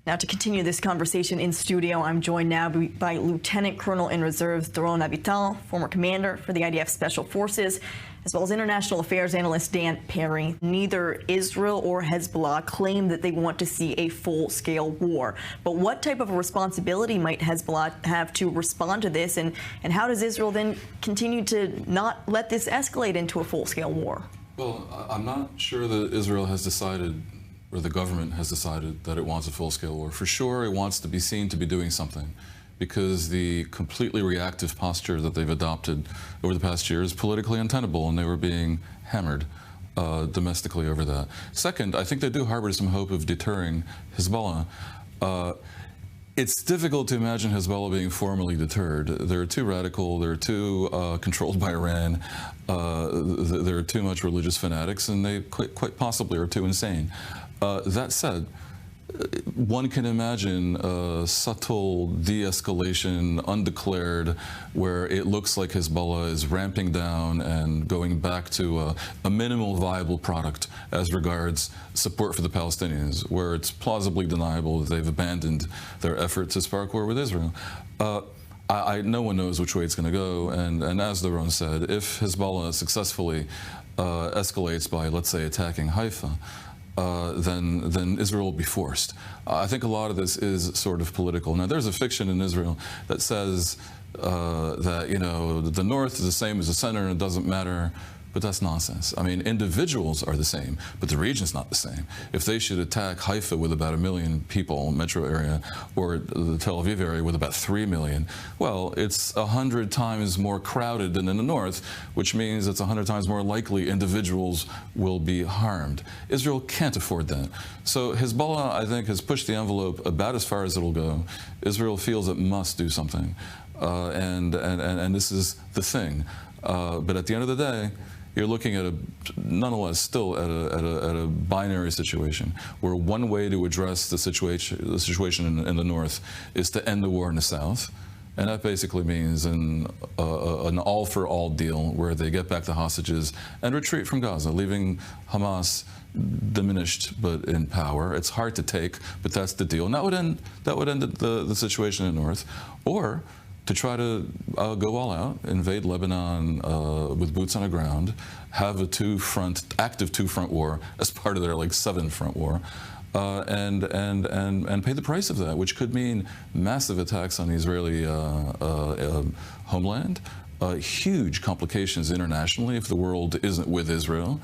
Now, to continue this conversation in studio, I'm joined now by Lieutenant Colonel in Reserve Doron Avital, former commander for the IDF Special Forces, as well as international affairs analyst Dan Perry. Neither Israel or Hezbollah claim that they want to see a full-scale war. But what type of a responsibility might Hezbollah have to respond to this, and how does Israel then continue to not let this escalate into a full-scale war? Well, I'm not sure that Israel has decided, or the government has decided, that it wants a full-scale war. For sure, it wants to be seen to be doing something, because the completely reactive posture that they've adopted over the past year is politically untenable, and they were being hammered domestically over that. Second, I think they do harbor some hope of deterring Hezbollah. It's difficult to imagine Hezbollah being formally deterred. They're too radical, they're too controlled by Iran, they're too much religious fanatics, and they quite possibly are too insane. That said, one can imagine a subtle de-escalation, undeclared, where it looks like Hezbollah is ramping down and going back to a minimal viable product as regards support for the Palestinians, where it's plausibly deniable that they've abandoned their effort to spark war with Israel. No one knows which way it's going to go, and as Doron said, if Hezbollah successfully escalates by, let's say, attacking Haifa, then Israel will be forced. I think a lot of this is sort of political. Now, there's a fiction in Israel that says that, you know, the north is the same as the center and it doesn't matter. But that's nonsense. I mean, individuals are the same, but the region's not the same. If they should attack Haifa with about 1 million people, metro area, or the Tel Aviv area with about 3 million, well, it's 100 times more crowded than in the north, which means it's 100 times more likely individuals will be harmed. Israel can't afford that. So Hezbollah, I think, has pushed the envelope about as far as it'll go. Israel feels it must do something, and this is the thing. But at the end of the day, you're looking at nonetheless, still at a binary situation, where one way to address the situation in the north is to end the war in the south, and that basically means an all-for-all deal where they get back the hostages and retreat from Gaza, leaving Hamas diminished but in power. It's hard to take, but that's the deal. And that would end the situation in the north, or to try to go all out, invade Lebanon with boots on the ground, have a active two-front war as part of their like 7-front war, and pay the price of that, which could mean massive attacks on the Israeli homeland, huge complications internationally if the world isn't with Israel,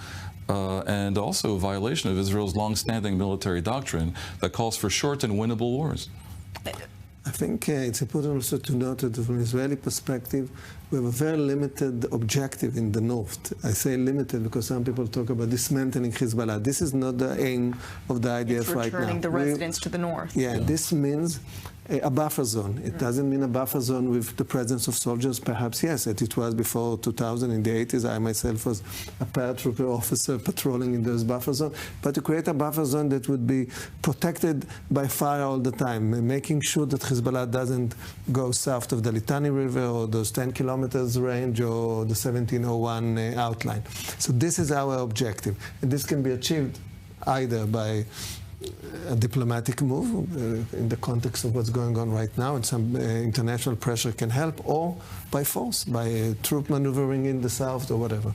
and also a violation of Israel's long-standing military doctrine that calls for short and winnable wars. I think it's important also to note that from an Israeli perspective, we have a very limited objective in the north. I say limited because some people talk about dismantling Hezbollah. This is not the aim of the IDF right now. Returning the residents to the north. Yeah, this means a buffer zone. It doesn't mean a buffer zone with the presence of soldiers, perhaps, yes, as it was before 2000 in the 80s. I myself was a paratrooper officer patrolling in those buffer zones. But to create a buffer zone that would be protected by fire all the time, making sure that Hezbollah doesn't go south of the Litani River or those 10 kilometers range or the 1701 outline. So this is our objective. And this can be achieved either by a diplomatic move in the context of what's going on right now, and some international pressure can help, or by force, by troop maneuvering in the south or whatever.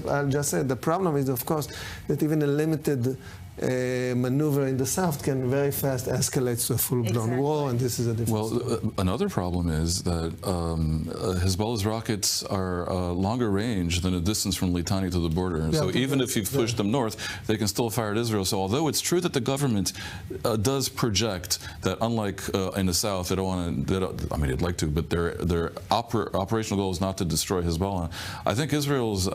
I'll just say the problem is, of course, that even a limited maneuver in the south can very fast escalate to a full-blown war, and this is a different story. Another problem is that Hezbollah's rockets are longer range than a distance from Litani to the border. Yeah, so even if you've pushed them north, they can still fire at Israel. So although it's true that the government does project that, unlike in the south, they don't want to, I mean, they'd like to, but their operational goal is not to destroy Hezbollah. I think Israel's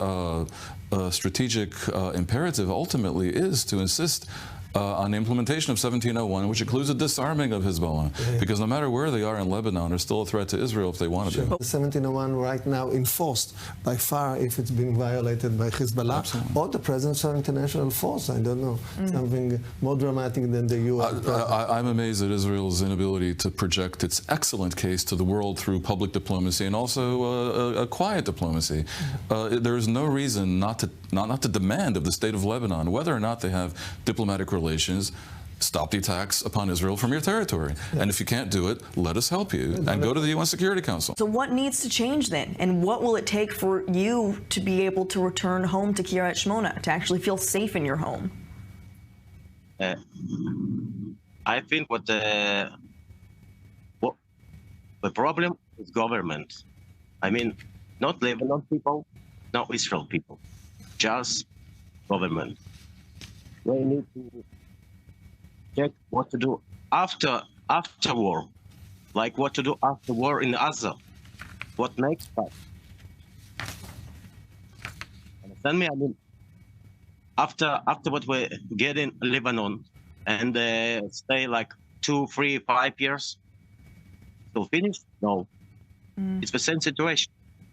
strategic imperative ultimately is to insist on the implementation of 1701, which includes a disarming of Hezbollah, because no matter where they are in Lebanon, they're still a threat to Israel if they want to be. The 1701 right now enforced by far if it's been violated by Hezbollah. Absolutely. Or the presence of international force. I don't know, something more dramatic than the UN. I'm amazed at Israel's inability to project its excellent case to the world through public diplomacy and also a quiet diplomacy. There is no reason not to demand of the state of Lebanon, whether or not they have diplomatic relations, stop the attacks upon Israel from your territory. And if you can't do it, let us help you and go to the UN Security Council. So what needs to change then? And what will it take for you to be able to return home to Kiryat Shmona, to actually feel safe in your home? I think what the problem is government. I mean, not Lebanon people, not Israel people, just government. They need to check what to do after war, like what to do after war in Gaza. What next step? Understand me? I mean, after what we get in Lebanon and stay like 2, 3, 5 years, still finished? No. It's the same situation.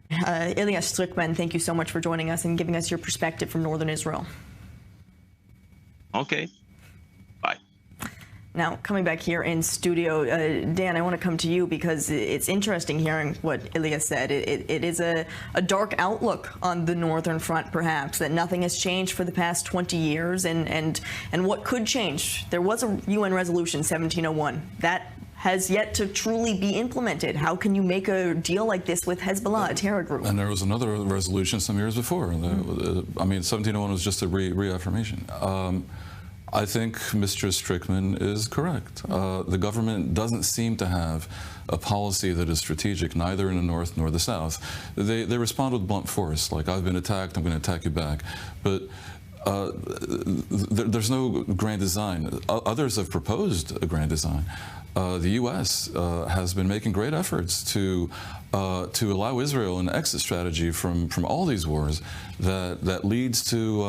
Ilyas Strickman, thank you so much for joining us and giving us your perspective from northern Israel. Okay. Bye. Now, coming back here in studio, Dan, I want to come to you because it's interesting hearing what Ilyas said. It is a dark outlook on the northern front, perhaps, that nothing has changed for the past 20 years, and what could change. There was a UN resolution 1701 that has yet to truly be implemented. How can you make a deal like this with Hezbollah, a terror group? And there was another resolution some years before. I mean, 1701 was just a reaffirmation. I think Mr. Strickman is correct. The government doesn't seem to have a policy that is strategic, neither in the north nor the south. They respond with blunt force, like, I've been attacked, I'm going to attack you back. But there's no grand design. Others have proposed a grand design. The U.S. has been making great efforts to allow Israel an exit strategy from all these wars that leads to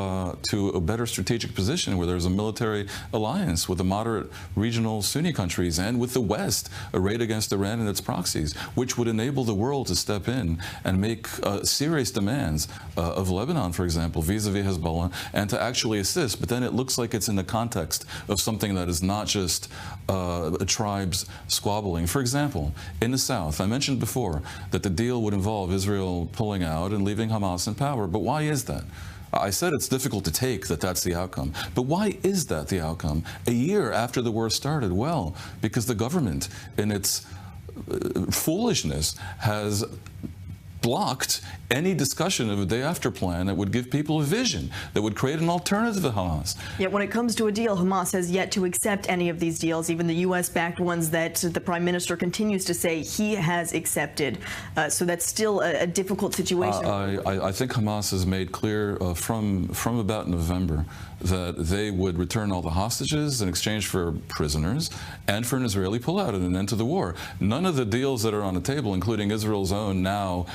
a better strategic position where there's a military alliance with the moderate regional Sunni countries and with the West arrayed against Iran and its proxies, which would enable the world to step in and make serious demands of Lebanon, for example, vis-a-vis Hezbollah, and to actually assist. But then it looks like it's in the context of something that is not just tribes squabbling. For example, in the south, I mentioned before that the deal would involve Israel pulling out and leaving Hamas in power. But why is that? I said it's difficult to take that that's the outcome. But why is that the outcome a year after the war started? Well, because the government, in its foolishness, has blocked any discussion of a day-after plan that would give people a vision, that would create an alternative to Hamas. Yet when it comes to a deal, Hamas has yet to accept any of these deals, even the U.S.-backed ones that the Prime Minister continues to say he has accepted. So that's still a difficult situation. I think Hamas has made clear from about November that they would return all the hostages in exchange for prisoners and for an Israeli pullout and an end to the war. None of the deals that are on the table, including Israel's own now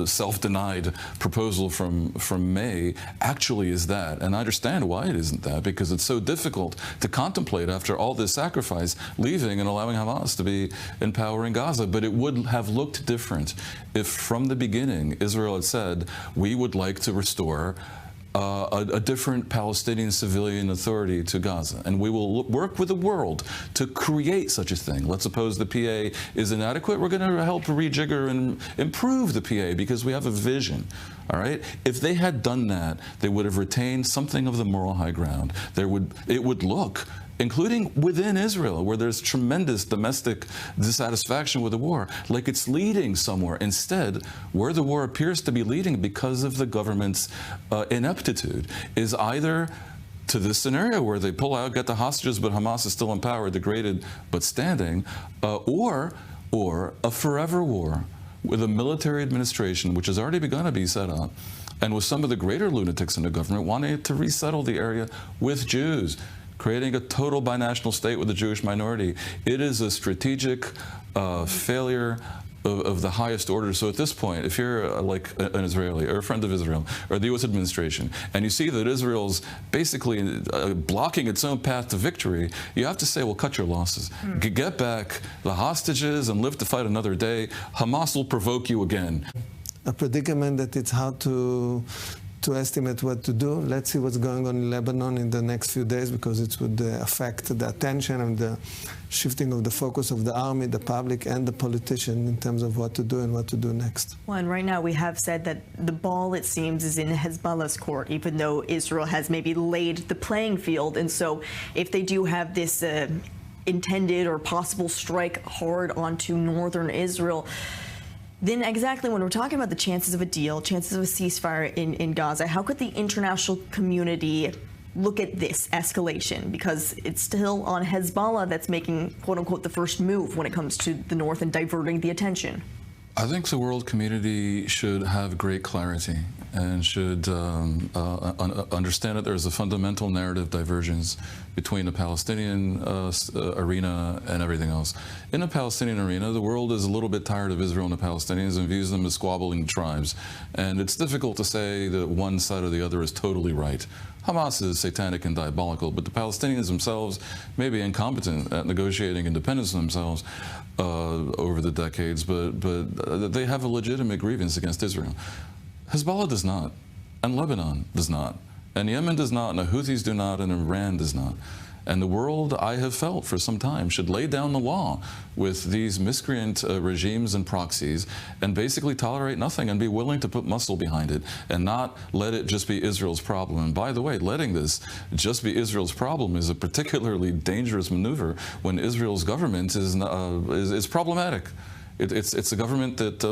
self-denied proposal from May, actually is that. And I understand why it isn't that, because it's so difficult to contemplate after all this sacrifice, leaving and allowing Hamas to be in power in Gaza. But it would have looked different if from the beginning Israel had said, we would like to restore a different Palestinian civilian authority to Gaza, and we will work with the world to create such a thing. Let's suppose the PA is inadequate. We're going to help rejigger and improve the PA because we have a vision. All right? If they had done that, they would have retained something of the moral high ground. It would look, including within Israel, where there's tremendous domestic dissatisfaction with the war, like it's leading somewhere. Instead, where the war appears to be leading because of the government's ineptitude is either to this scenario where they pull out, get the hostages, but Hamas is still in power, degraded but standing, or a forever war with a military administration, which has already begun to be set up, and with some of the greater lunatics in the government wanting to resettle the area with Jews, creating a total binational state with the Jewish minority. It is a strategic failure of the highest order. So at this point, if you're like an Israeli or a friend of Israel or the U.S. administration, and you see that Israel's basically blocking its own path to victory, you have to say, well, cut your losses. Get back the hostages and live to fight another day. Hamas will provoke you again. A predicament that it's hard to to estimate what to do. Let's see what's going on in Lebanon in the next few days, because it would affect the attention and the shifting of the focus of the army, the public, and the politician in terms of what to do and what to do next. Well, and right now we have said that the ball, it seems, is in Hezbollah's court, even though Israel has maybe laid the playing field. And so if they do have this intended or possible strike hard onto northern Israel, then exactly when we're talking about the chances of a deal, chances of a ceasefire in Gaza, how could the international community look at this escalation? Because it's still on Hezbollah that's making, quote unquote, the first move when it comes to the north and diverting the attention. I think the world community should have great clarity and should understand that there's a fundamental narrative divergence between the Palestinian arena and everything else. In the Palestinian arena, the world is a little bit tired of Israel and the Palestinians and views them as squabbling tribes. And it's difficult to say that one side or the other is totally right. Hamas is satanic and diabolical, but the Palestinians themselves may be incompetent at negotiating independence for themselves over the decades, but they have a legitimate grievance against Israel. Hezbollah does not, and Lebanon does not, and Yemen does not, and the Houthis do not, and Iran does not. And the world, I have felt for some time, should lay down the law with these miscreant regimes and proxies and basically tolerate nothing and be willing to put muscle behind it and not let it just be Israel's problem. And by the way, letting this just be Israel's problem is a particularly dangerous maneuver when Israel's government is problematic. It's a government that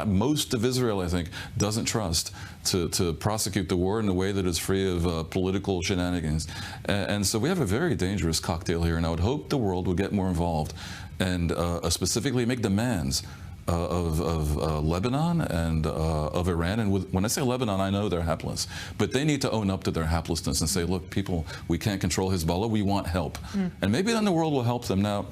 most of Israel, I think, doesn't trust to prosecute the war in a way that is free of political shenanigans. And so we have a very dangerous cocktail here, and I would hope the world would get more involved and specifically make demands of Lebanon and of Iran. And when I say Lebanon, I know they're hapless, but they need to own up to their haplessness and say, look, people, we can't control Hezbollah, we want help. And maybe then the world will help them. Now,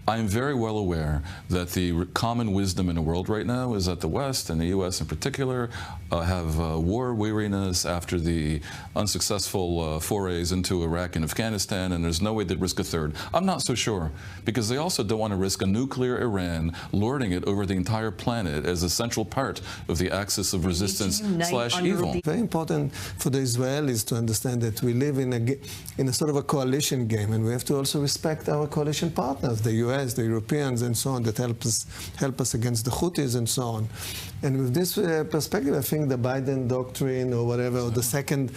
I'm very well aware that the common wisdom in the world right now is that the West, and the U.S. in particular, have war weariness after the unsuccessful forays into Iraq and Afghanistan, and there's no way they'd risk a third. I'm not so sure, because they also don't want to risk a nuclear Iran lording it over the entire planet as a central part of the axis of resistance / evil. Very important for the Israelis to understand that we live in a sort of a coalition game, and we have to also respect our coalition partners, the U.S., the Europeans, and so on, that help us against the Houthis and so on. And with this perspective, I think the Biden doctrine or whatever, or the second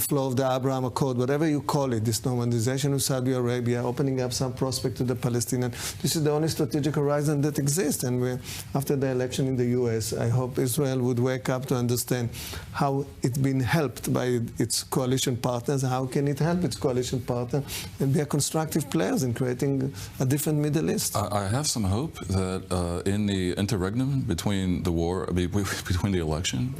floor of the Abraham Accord, whatever you call it, this normalization of Saudi Arabia, opening up some prospect to the Palestinians, this is the only strategic horizon that exists. And after the election in the U.S., I hope Israel would wake up to understand how it's been helped by its coalition partners, how can it help its coalition partner, and be a constructive players in creating a different Middle East. I have some hope that in the interregnum between the war, between the election,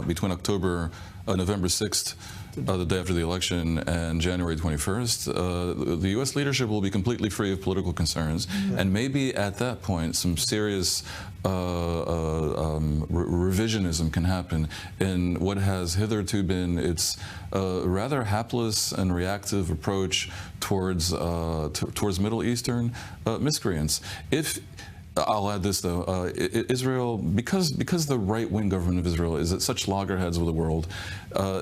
between November 6th, the day after the election, and January 21st, the U.S. leadership will be completely free of political concerns, and maybe at that point some serious revisionism can happen in what has hitherto been its rather hapless and reactive approach towards Middle Eastern miscreants. I'll add this, though. Israel, because the right-wing government of Israel is at such loggerheads with the world,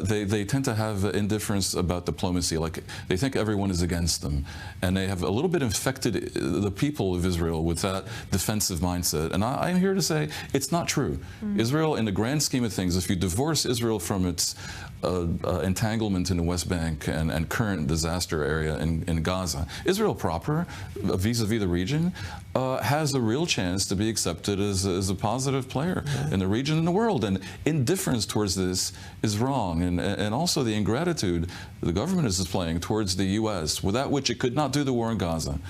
they tend to have indifference about diplomacy. Like, they think everyone is against them. And they have a little bit infected the people of Israel with that defensive mindset. And I'm here to say it's not true. Israel, in the grand scheme of things, if you divorce Israel from its entanglement in the West Bank and current disaster area in Gaza, Israel proper, vis-a-vis the region, has a real chance to be accepted as a positive player in the region and the world. And indifference towards this is wrong. And also the ingratitude the government is displaying towards the U.S., without which it could not do the war in Gaza,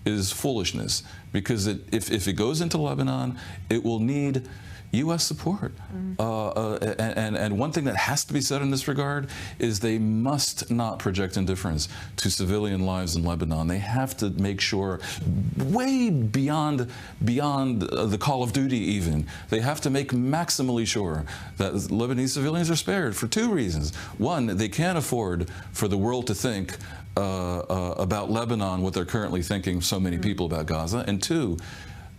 is foolishness. Because if it goes into Lebanon, it will need U.S. support. And one thing that has to be said in this regard is they must not project indifference to civilian lives in Lebanon. They have to make sure, way beyond the call of duty even, they have to make maximally sure that Lebanese civilians are spared for two reasons. One, they can't afford for the world to think about Lebanon what they're currently thinking so many people about Gaza. And two,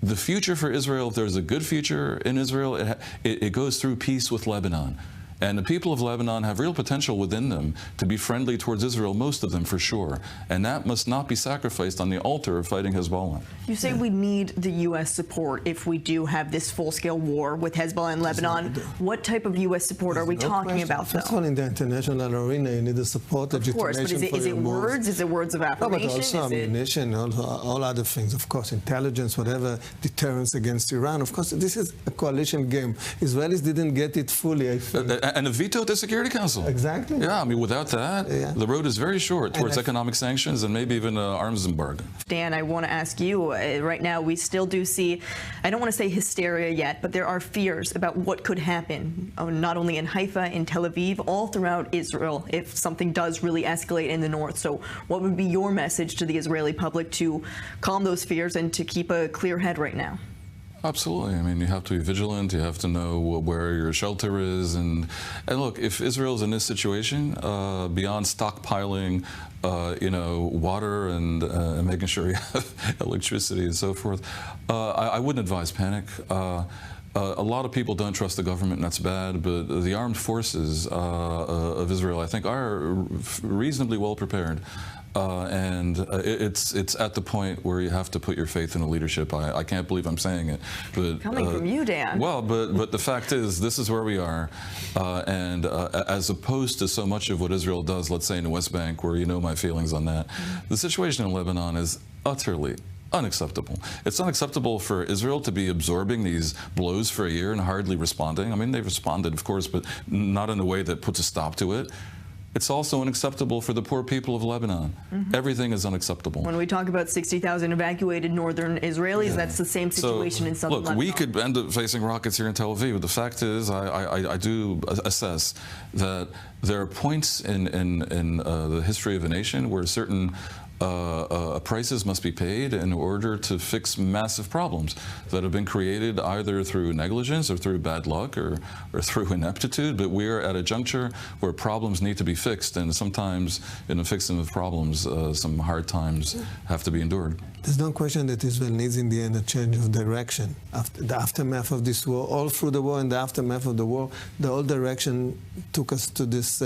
the future for Israel, if there's a good future in Israel, it goes through peace with Lebanon. And the people of Lebanon have real potential within them to be friendly towards Israel, most of them for sure. And that must not be sacrificed on the altar of fighting Hezbollah. You say we need the U.S. support if we do have this full-scale war with Hezbollah in Lebanon. What type of U.S. support are we talking about, though? First of all, in the international arena, you need the support, of course, but is it words? Is it words of affirmation? No, but also ammunition, all other things, of course, intelligence, whatever, deterrence against Iran. Of course, this is a coalition game. Israelis didn't get it fully, I think. And a veto at the Security Council. Exactly. Yeah, I mean, without that, the road is very short towards economic sanctions and maybe even arms embargo. Dan, I want to ask you, right now we still do see, I don't want to say hysteria yet, but there are fears about what could happen, not only in Haifa, in Tel Aviv, all throughout Israel, if something does really escalate in the north. So what would be your message to the Israeli public to calm those fears and to keep a clear head right now? Absolutely. I mean, you have to be vigilant. You have to know where your shelter is. And look, if Israel's in this situation, beyond stockpiling, water and making sure you have electricity and so forth, I wouldn't advise panic. A lot of people don't trust the government, and that's bad, but the armed forces of Israel, I think, are reasonably well prepared. It's at the point where you have to put your faith in the leadership. I can't believe I'm saying it, but coming from you, Dan. Well, but the fact is, this is where we are, and as opposed to so much of what Israel does, let's say in the West Bank, where you know my feelings on that, the situation in Lebanon is utterly unacceptable. It's unacceptable for Israel to be absorbing these blows for a year and hardly responding. I mean, they've responded, of course, but not in a way that puts a stop to it. It's also unacceptable for the poor people of Lebanon. Everything is unacceptable. When we talk about 60,000 evacuated northern Israelis, that's the same situation in southern Lebanon. Look, we could end up facing rockets here in Tel Aviv, but the fact is, I do assess that there are points in the history of a nation where certain prices must be paid in order to fix massive problems that have been created either through negligence or through bad luck or through ineptitude. But we're at a juncture where problems need to be fixed, and sometimes in the fixing of problems, some hard times have to be endured. There's no question that Israel needs in the end a change of direction. After the aftermath of this war, all through the war and the aftermath of the war, the whole direction took us to this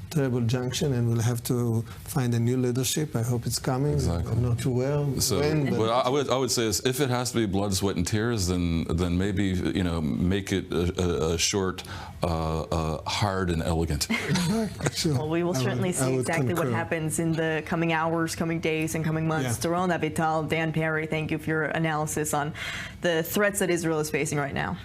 terrible junction, and we'll have to find a new leadership. I hope it's coming. Exactly. I'm not too well. So, what I would say is, if it has to be blood, sweat, and tears, then maybe make it a short, hard, and elegant. Sure. Well, we will certainly see exactly what happens in the coming hours, coming days, and coming months. Doron Avital, Dan Perry, thank you for your analysis on the threats that Israel is facing right now.